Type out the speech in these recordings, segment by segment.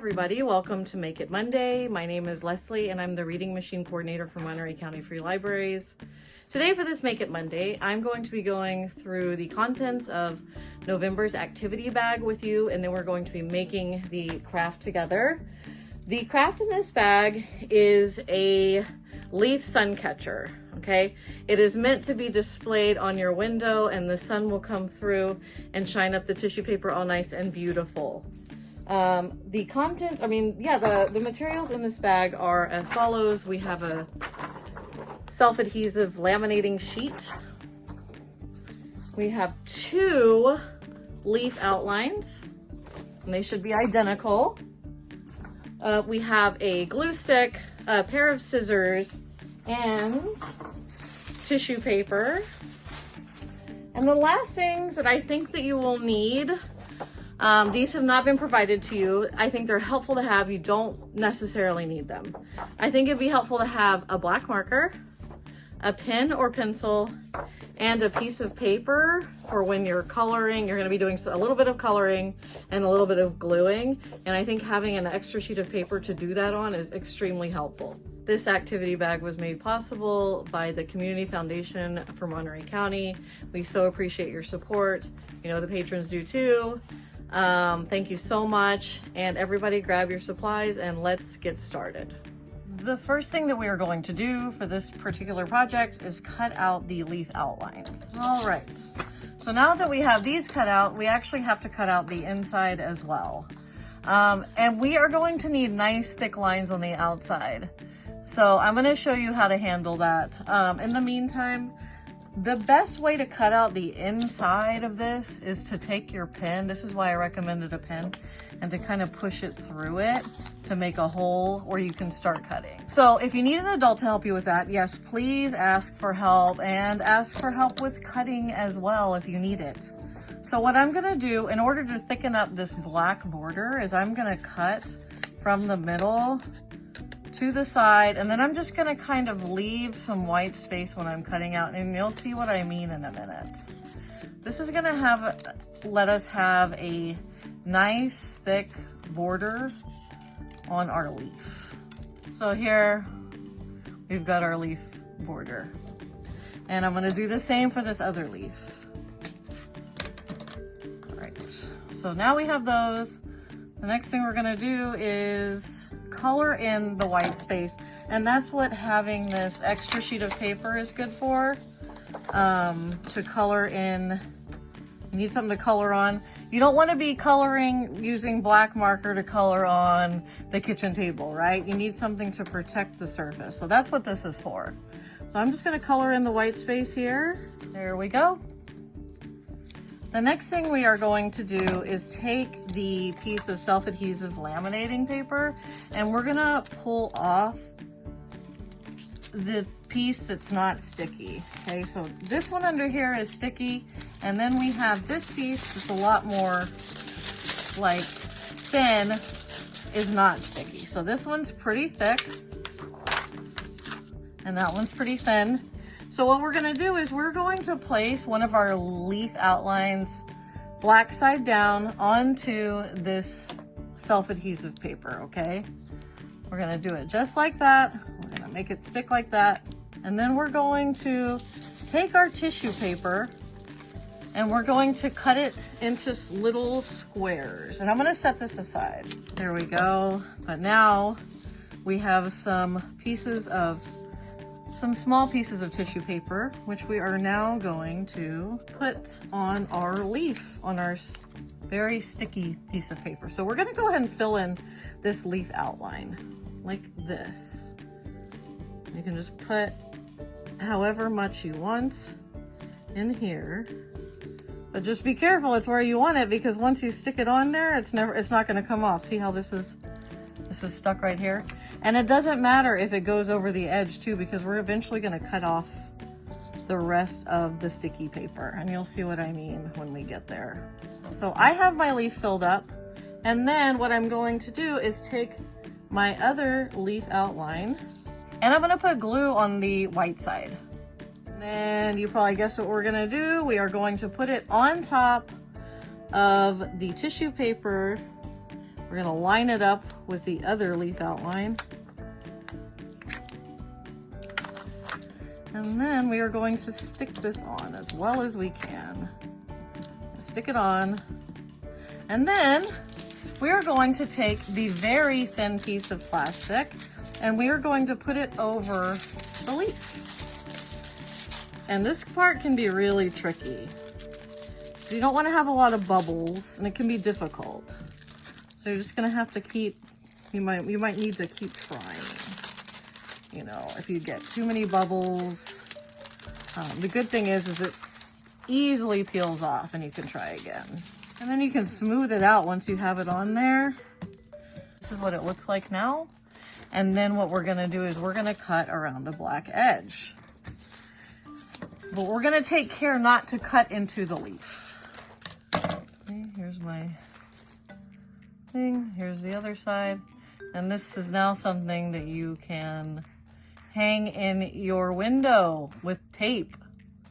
everybody, welcome to Make It Monday. My name is Leslie and I'm the Reading Machine Coordinator for Monterey County Free Libraries. Today for this Make It Monday, I'm going to be going through the contents of November's activity bag with you, and then we're going to be making the craft together. The craft in this bag is a leaf sun catcher, okay? It is meant to be displayed on your window and the sun will come through and shine up the tissue paper all nice and beautiful. The content, the materials in this bag are as follows. We have a self-adhesive laminating sheet. We have 2 leaf outlines, and they should be identical. We have a glue stick, a pair of scissors, and tissue paper. And the last things that I think that you will need, these have not been provided to you. I think they're helpful to have. You don't necessarily need them. I think it'd be helpful to have a black marker, a pen or pencil, and a piece of paper for when you're coloring. You're going to be doing a little bit of coloring and a little bit of gluing. And I think having an extra sheet of paper to do that on is extremely helpful. This activity bag was made possible by the Community Foundation for Monterey County. We so appreciate your support. You know, the patrons do too. Thank you so much. And everybody grab your supplies and let's get started. The first thing that we are going to do for this particular project is cut out the leaf outlines. All right, so now that we have these cut out, we actually have to cut out the inside as well. And we are going to need nice thick lines on the outside. So I'm going to show you how to handle that. In the meantime, the best way to cut out the inside of this is to take your pen. This is why I recommended a pen, and to kind of push it through it to make a hole where you can start cutting. So if you need an adult to help you with that, yes, please ask for help, and ask for help with cutting as well if you need it. So what I'm gonna do in order to thicken up this black border is I'm gonna cut from the middle to the side, and then I'm just gonna kind of leave some white space when I'm cutting out, and you'll see what I mean in a minute. This is gonna let us have a nice thick border on our leaf. So here we've got our leaf border, and I'm going to do the same for this other leaf. All right, so now we have those. The next thing we're going to do is color in the white space, and that's what having this extra sheet of paper is good for, to color in. You need something to color on. You don't want to be coloring using black marker to color on the kitchen table, right? You need something to protect the surface. So that's what this is for. So I'm just going to color in the white space here. There we go. The next thing we are going to do is take the piece of self-adhesive laminating paper, and we're going to pull off the piece that's not sticky. Okay, so this one under here is sticky, and then we have this piece that's a lot more like thin, is not sticky. So this one's pretty thick and that one's pretty thin. So what we're going to do is we're going to place one of our leaf outlines black side down onto this self-adhesive paper. Okay, we're going to do it just like that. We're going to make it stick like that, and then we're going to take our tissue paper and we're going to cut it into little squares. And I'm going to set this aside. There we go. But now we have some small pieces of tissue paper, which we are now going to put on our leaf, on our very sticky piece of paper. So we're going to go ahead and fill in this leaf outline like this. You can just put however much you want in here. But just be careful, it's where you want it, because once you stick it on there, it's not going to come off. See how this is stuck right here? And it doesn't matter if it goes over the edge too, because we're eventually going to cut off the rest of the sticky paper, and you'll see what I mean when we get there. So I have my leaf filled up, and then what I'm going to do is take my other leaf outline, and I'm going to put glue on the white side. And you probably guessed what we're gonna do. We are going to put it on top of the tissue paper. We're gonna line it up with the other leaf outline. And then we are going to stick this on as well as we can. Stick it on. And then we are going to take the very thin piece of plastic and we are going to put it over the leaf. And this part can be really tricky. So you don't want to have a lot of bubbles and it can be difficult. So you're just gonna have to keep, you might need to keep trying. You know, if you get too many bubbles, the good thing is it easily peels off and you can try again. And then you can smooth it out once you have it on there. This is what it looks like now. And then what we're gonna do is we're gonna cut around the black edge. But we're gonna take care not to cut into the leaf. Okay, here's my thing. Here's the other side. And this is now something that you can hang in your window with tape.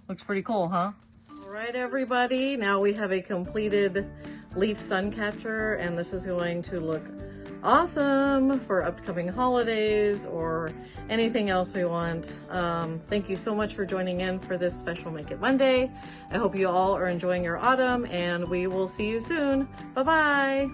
Looks pretty cool, huh? All right, everybody. Now we have a completed leaf sun catcher, and this is going to look awesome for upcoming holidays or anything else we want. Thank you so much for joining in for this special Make It Monday. I hope you all are enjoying your autumn, and we will see you soon. Bye-bye.